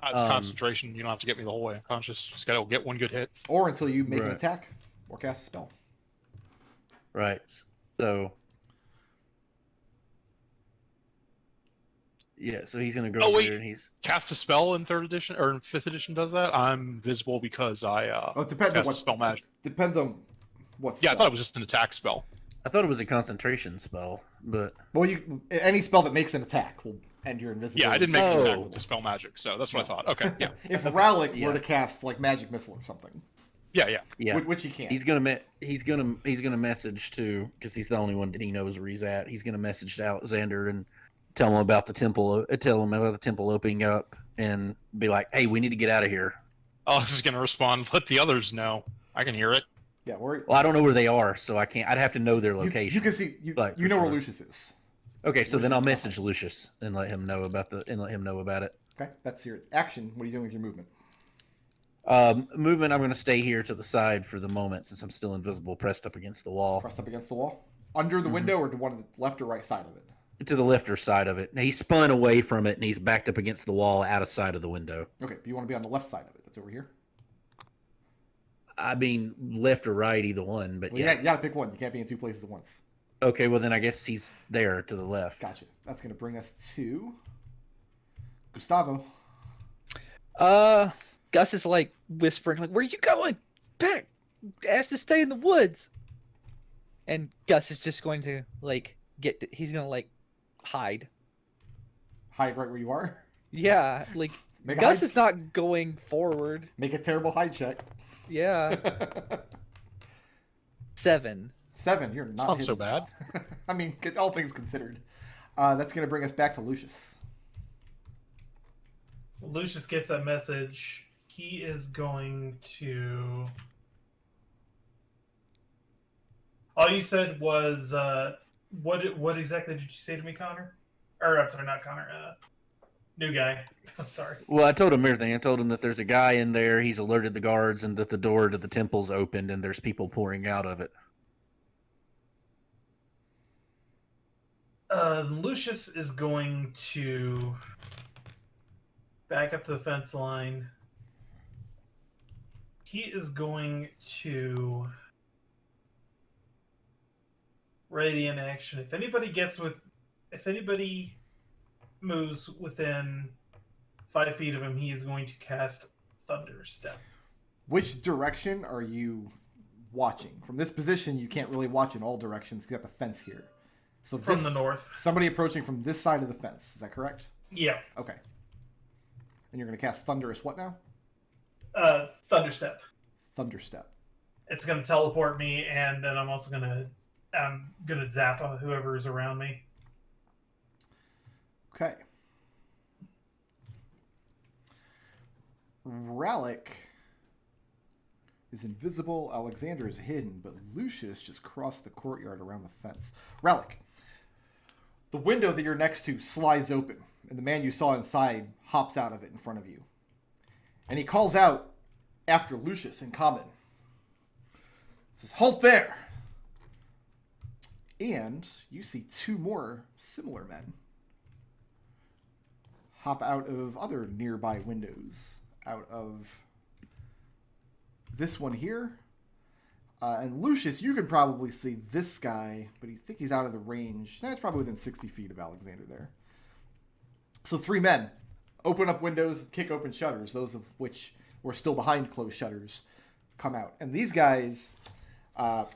It's concentration. You don't have to get me the whole way unconscious. Just gotta get one good hit. Or until you make an Right. attack or cast a spell. Right. So... Yeah, so he's going to go Oh, over wait. there and he's... Cast a spell in 3rd edition or in 5th edition does that. I'm visible because I It depends on cast a what spell magic. Depends on what Yeah, I spell. thought it was just an attack spell. I thought it was a concentration spell, but... Well, any spell that makes an attack will end your invisibility. Yeah, I didn't make an attack Oh. with the spell magic, so that's what I thought. Okay, yeah, If Rallick Yeah. were to cast like magic missile or something, yeah. Yeah. which he can't. He's gonna message to, because he's the only one that he knows where he's at. He's gonna message to Alexander and tell him about the temple. Tell him about the temple opening up and be like, "Hey, we need to get out of here." Alex is gonna respond. Let the others know. I can hear it. Yeah, Well, I don't know where they are, so I can't. I'd have to know their location. you can see. You Like, know for where sure. Lucius is. Okay, so then I'll Lucius is message Lucius and let him know about it. Okay, that's your action. What are you doing with your movement? Movement. I'm gonna stay here to the side for the moment since I'm still invisible, pressed up against the wall, Pressed up against the wall, under the window, or to one of the left or right side of it. to the left or side of it. He spun away from it and he's backed up against the wall, out of sight of the window. Okay, but you want to be on the left side of it. That's over here. I mean, left or right, either one. But Well, yeah. you got to pick one. You can't be in two places at once. Okay, well then I guess he's there to the left. Gotcha. That's going to bring us to Gustavo. Gus is like whispering, like, "Where are you going? Back! Asked to stay in the woods." And Gus is just going to he's gonna like hide. Hide right where you are. Yeah, like Make a Gus hide- is not going forward. Make a terrible hide check. Yeah, 7. 7. You're not. It's not so hidden. bad. I mean, all things considered. That's going to bring us back to Lucius. Lucius gets that message. He is going to. All you said was what exactly did you say to me, Connor? Or I'm sorry, not Connor. New guy. I'm sorry. Well, I told him everything. I told him that there's a guy in there. He's alerted the guards, and that the door to the temple's opened, and there's people pouring out of it. Lucius is going to back up to the fence line. He is going to ready in action. If anybody moves within 5 feet of him, he is going to cast Thunder Step. Which direction are you watching? From this position, you can't really watch in all directions. You got the fence here. So From the north. somebody approaching from this side of the fence. Is that correct? Yeah. Okay. And you're going to cast Thunderous what now? Thunder Step. Thunderstep. It's going to teleport me, and then I'm also going to zap whoever's around me. Okay. Rallick is invisible. Alexander is hidden, but Lucius just crossed the courtyard around the fence. Rallick, The window that you're next to slides open, and the man you saw inside hops out of it in front of you. And he calls out after Lucius in common. He says, "Halt there!" And you see two more similar men hop out of other nearby windows. Out of this one here. And Lucius, you can probably see this guy, but you think he's out of the range. That's probably within 60 feet of Alexander there. So 3 men open up windows, kick open shutters, those of which were still behind closed shutters, come out. And these guys, they're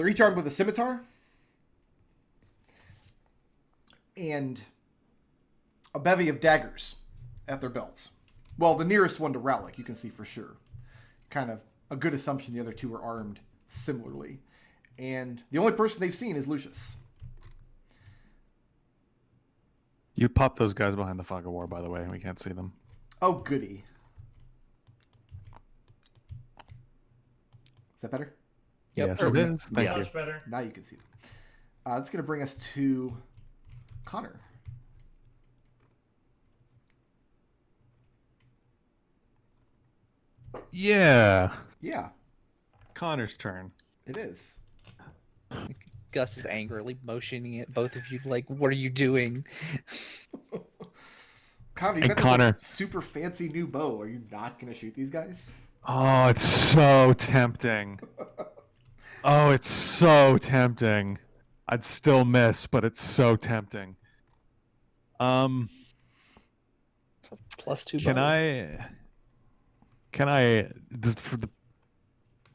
each armed with a scimitar and a bevy of daggers at their belts. Well, the nearest one to Rallick, you can see for sure. Kind of a good assumption the other two are armed similarly. And the only person they've seen is Lucius. You pop those guys behind the fog of war, by the way. We can't see them. Oh, goody. Is that better? Yep. Yes, it is. Thank you. Much better. Now you can see them. That's going to bring us to Connor. Yeah. Yeah, Connor's turn. it is. Gus is angrily motioning at both of you, like, "What are you doing?" Connor, you And got this Connor- like, super fancy new bow. Are you not going to shoot these guys? Oh, it's so tempting. Oh, it's so tempting. I'd still miss, but it's so tempting. +2.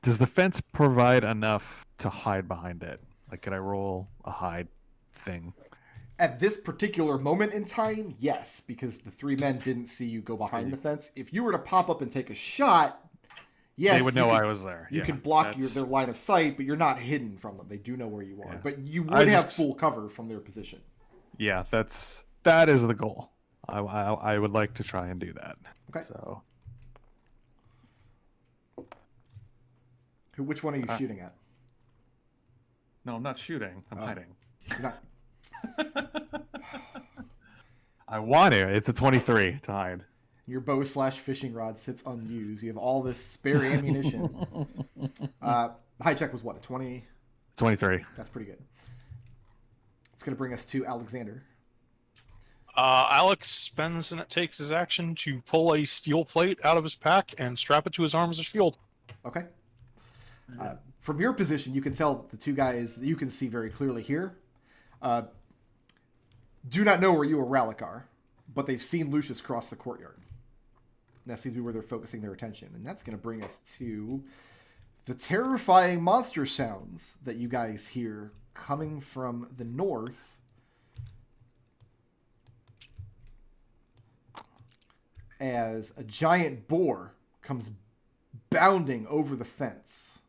Does the fence provide enough to hide behind it? Like, could I roll a hide thing? At this particular moment in time, yes, because the 3 men didn't see you go behind the fence. If you were to pop up and take a shot, yes, They would know I was there. You Yeah, can block that's- their line of sight, but you're not hidden from them. They do know where you are. Yeah. But you I would have just- full cover from their position. Yeah, that is the goal. I would like to try and do that. Okay. So Which one are you shooting at? no, I'm not shooting. I'm Oh. hiding. You're not. I want to. It's a 23 to hide. Your bow / fishing rod sits unused. You have all this spare ammunition. The high check was what, a 20? 23. That's pretty good. It's going to bring us to Alexander. Alex spends and it takes his action to pull a steel plate out of his pack and strap it to his arm as a shield. Okay. From your position, you can tell the 2 guys that you can see very clearly here do not know where you or Rallick are, but they've seen Lucius cross the courtyard. And that seems to be where they're focusing their attention. And that's going to bring us to the terrifying monster sounds that you guys hear coming from the north. As a giant boar comes bounding over the fence.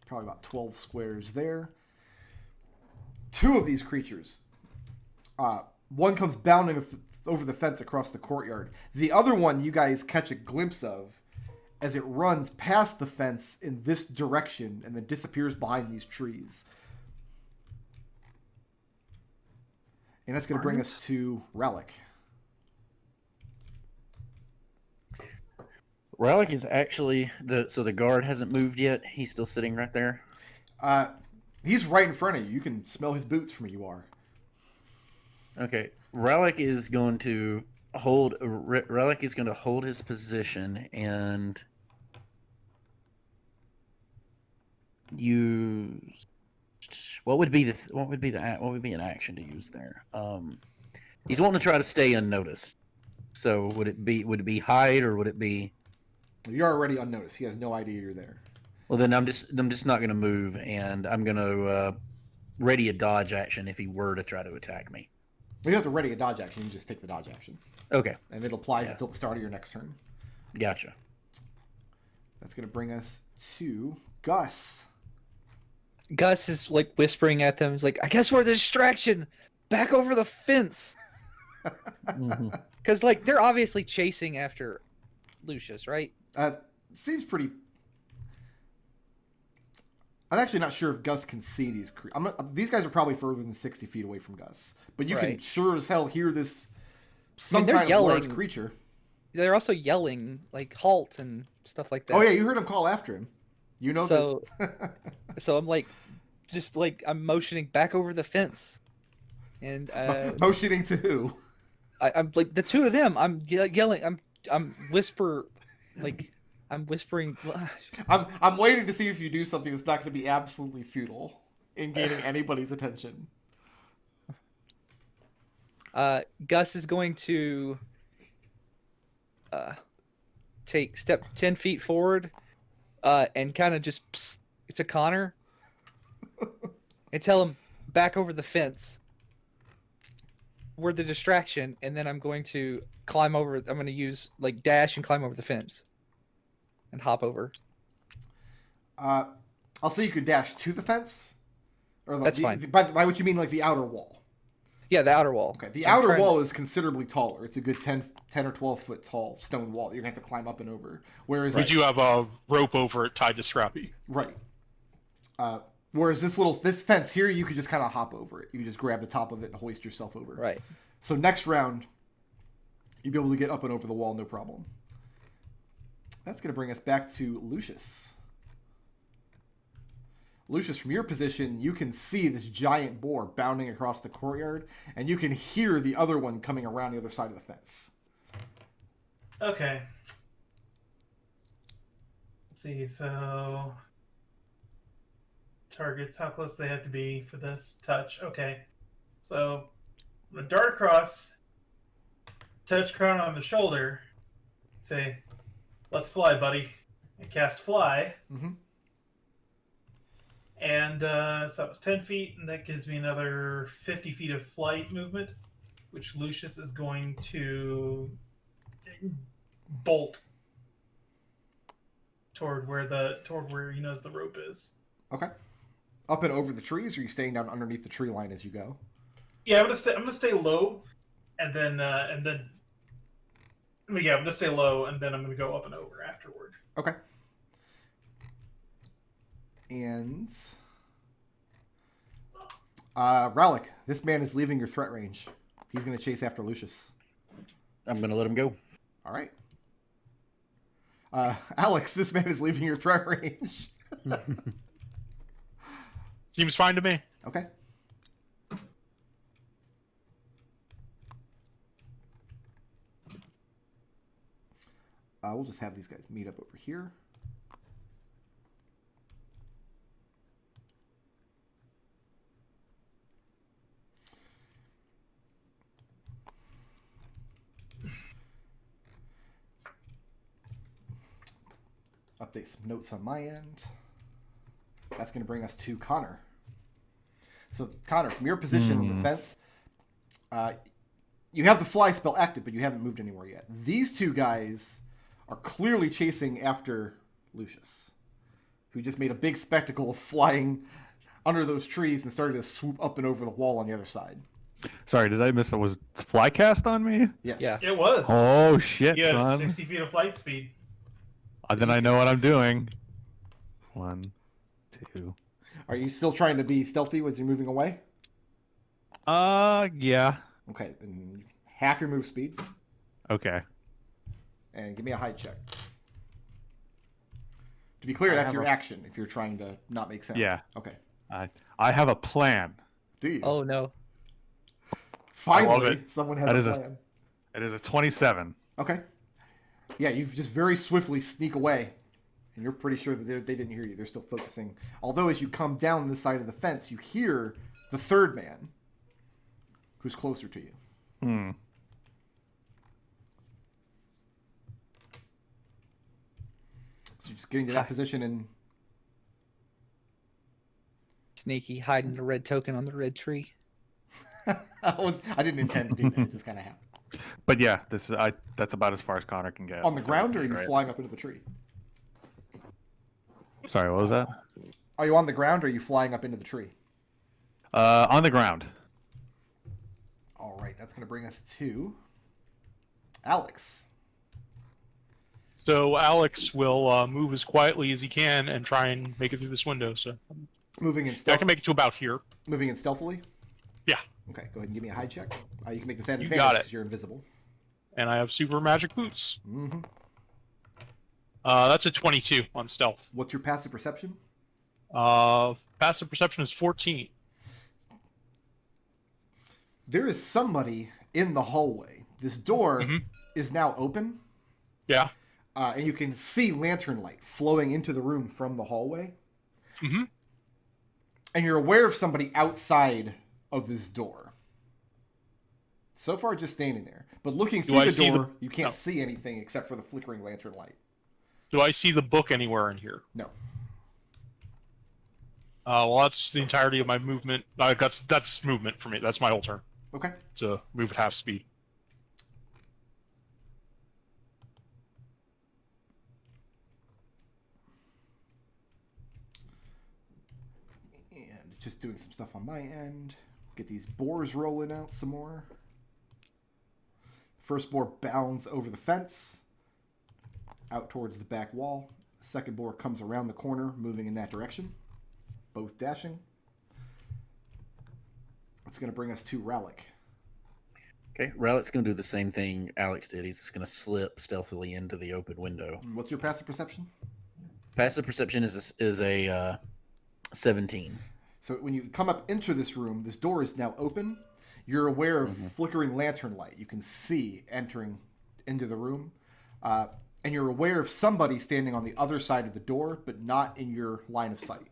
Probably about 12 squares there. 2 of these creatures. One comes bounding over the fence across the courtyard. The other one you guys catch a glimpse of as it runs past the fence in this direction and then disappears behind these trees. And that's going to bring us to Rallick. Rallick is actually so the guard hasn't moved yet. He's still sitting right there. He's right in front of you. You can smell his boots from where you are. Okay, Rallick is going to hold. Rallick is going to hold his position and use. What would be an action to use there? He's wanting to try to stay unnoticed. So would it be hide or would it be? You're already unnoticed. He has no idea you're there. Well, then I'm just not going to move, and I'm going to ready a dodge action if he were to try to attack me. You don't have to ready a dodge action. You just take the dodge action. Okay, And it applies until the start of your next turn. gotcha. That's going to bring us to Gus. Gus is like whispering at them. He's like, "I guess we're the distraction. Back over the fence." Mhm. Because like they're obviously chasing after Lucius, right? Seems pretty... I'm actually not sure if Gus can see these. These guys are probably further than 60 feet away from Gus, but you can Right. sure as hell hear this some they're kind of large yelling. creature. They're also yelling like halt and stuff like that. Oh yeah, you heard him call after him. You know. So that... so I'm like, just like I'm motioning back over the fence, and motioning to who? I'm like the two of them. I'm yelling. I'm whispering. I'm waiting to see if you do something that's not going to be absolutely futile in gaining anybody's attention. Gus is going to take step 10 feet forward and kind of just psst to Connor and tell him back over the fence. We're the distraction, and then I'm going to climb over. I'm going to use like dash and climb over the fence and hop over. I'll say you could dash to the fence. Or That's fine. By what you mean, like the outer wall. Yeah, the outer wall. Okay, the outer wall is considerably taller. It's a good 10 or 12 foot tall stone wall that you're going to have to climb up and over. Whereas Would you have a rope over it tied to Scrappy? Right. Whereas this fence here, you could just kind of hop over it. You could just grab the top of it and hoist yourself over. Right. So next round, you'll be able to get up and over the wall, no problem. That's going to bring us back to Lucius. Lucius, from your position, you can see this giant boar bounding across the courtyard, and you can hear the other one coming around the other side of the fence. Okay. Let's see, so targets, how close they have to be for this touch. Okay. So I'm gonna dart across, touch Crown on the shoulder, say, "Let's fly, buddy," and cast fly. Mm-hmm. And so that was 10 feet, and that gives me another 50 feet of flight movement, which Lucius is going to bolt toward where he knows the rope is. Okay. Up and over the trees, or are you staying down underneath the tree line as you go? Yeah, I'm gonna stay low, and then I'm gonna stay low, and then I'm gonna go up and over afterward. Okay. And Rallick, this man is leaving your threat range. He's going to chase after Lucius. I'm going to let him go. All right. Alex, this man is leaving your threat range. Seems fine to me. Okay. We'll just have these guys meet up over here. Update some notes on my end. That's going to bring us to Connor. So, Connor, from your position on the fence, you have the fly spell active, but you haven't moved anywhere yet. These two guys are clearly chasing after Lucius, who just made a big spectacle of flying under those trees and started to swoop up and over the wall on the other side. Sorry, did I miss it? Was fly cast on me? Yes. Yeah. It was. Oh shit, You have son. 60 feet of flight speed. Then I know what I'm doing. 1, 2. Are you still trying to be stealthy as you're moving away? Yeah. Okay, then half your move speed, Okay. and give me a hide check. To be clear, that's your action if you're trying to not make sound. Yeah. Okay. I have a plan. Do you? Oh no. Finally, it. someone has That a is plan. It is a 27. Okay. Yeah, you just very swiftly sneak away, and you're pretty sure that they didn't hear you. They're still focusing. Although, as you come down the side of the fence, you hear the third man, who's closer to you. So you're just getting to that position, and Sneaky hiding the red token on the red tree. I didn't intend to do that. It just kind of happened. But yeah, that's about as far as Connor can get. On the ground, or are you Right. flying up into the tree? Sorry, what was that? Are you on the ground, or are you flying up into the tree? On the ground. All right, that's going to bring us to Alex. So Alex will move as quietly as he can and try and make it through this window. So Moving in I stealth. can make it to about here. Moving in stealthily. Yeah. Okay, go ahead and give me a hide check. You can make this at You advantage got it. because you're invisible. And I have super magic boots. Mm-hmm. That's a 22 on stealth. What's your passive perception? Passive perception is 14. There is somebody in the hallway. This door Mhm. is now open, Yeah. and you can see lantern light flowing into the room from the hallway. Mm-hmm. And you're aware of somebody outside of this door. So far, just standing there. But looking Do through I the see door, you can't No. see anything except for the flickering lantern light. Do I see the book anywhere in here? No. Well, that's the entirety of my movement. That's movement for me. That's my whole turn Okay. to move at half speed. And just doing some stuff on my end. Get these boars rolling out some more. First boar bounds over the fence, out towards the back wall. Second boar comes around the corner, moving in that direction. Both dashing. It's going to bring us to Rallick. Okay, Rallick's going to do the same thing Alex did. He's just going to slip stealthily into the open window. What's your passive perception? Passive perception is a 17. So when you come up into this room, this door is now open. You're aware of flickering lantern light. You can see entering into the room. And you're aware of somebody standing on the other side of the door, but not in your line of sight.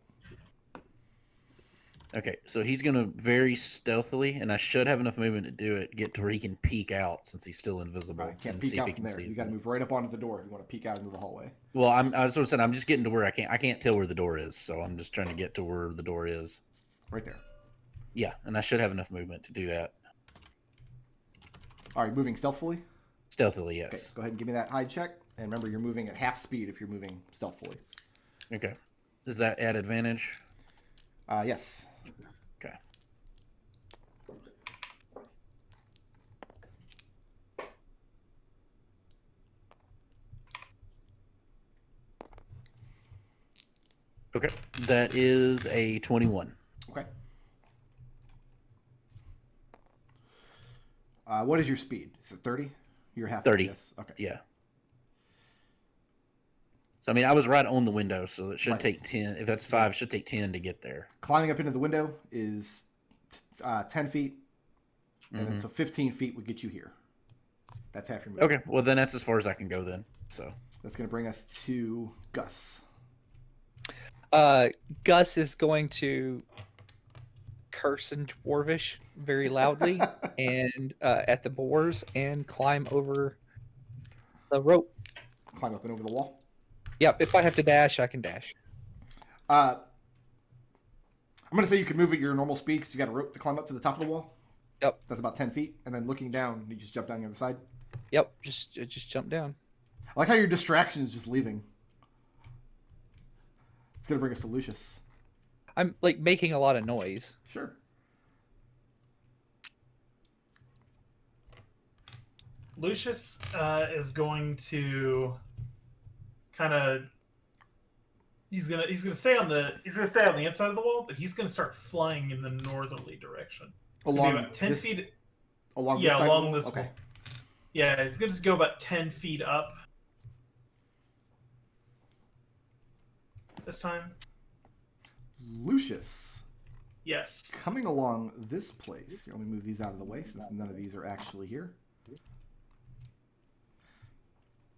Okay, so he's going to very stealthily, and I should have enough movement to do it, get to where he can peek out since he's still invisible. You can't and peek see if out he from can there. see You got to move right up onto the door if you want to peek out into the hallway. Well, I sort of said I'm just getting to where I can't tell where the door is, so I'm just trying to get to where the door is. Right there. Yeah, and I should have enough movement to do that. All right, moving stealthily. Stealthily, Okay, yes. go ahead and give me that hide check. And remember, you're moving at half speed if you're moving stealthily. Okay. Does that add advantage? Yes. Okay. Okay, that is a 21. Okay. What is your speed? Is it 30? You're half. 30. Yes. Okay. Yeah. So, I mean, I was right on the window, so it should Right. take 10. If that's 5, it should take 10 to get there. Climbing up into the window is 10 feet. And then, Mhm. so 15 feet would get you here. That's half your movement. Okay, well, then that's as far as I can go then. So, That's going to bring us to Gus. Gus is going to curse in Dwarvish very loudly and at the boars and climb over the rope. Climb up and over the wall. Yep, if I have to dash, I can dash. I'm going to say you can move at your normal speed because you got a rope to climb up to the top of the wall. Yep. That's about 10 feet. And then looking down, you just jump down the other side. Yep, just jump down. I like how your distraction is just leaving. It's going to bring us to Lucius. I'm like making a lot of noise. Sure. Lucius is going to kind of he's gonna stay on the inside of the wall, but he's gonna start flying in the northerly direction. It's gonna be Along about 10 this- feet. Along this Yeah, side of the along wall? this Okay. wall. Yeah, he's gonna go about 10 feet up this time. Lucius. Yes. Coming along this place. Here, let me move these out of the way since none of these are actually here.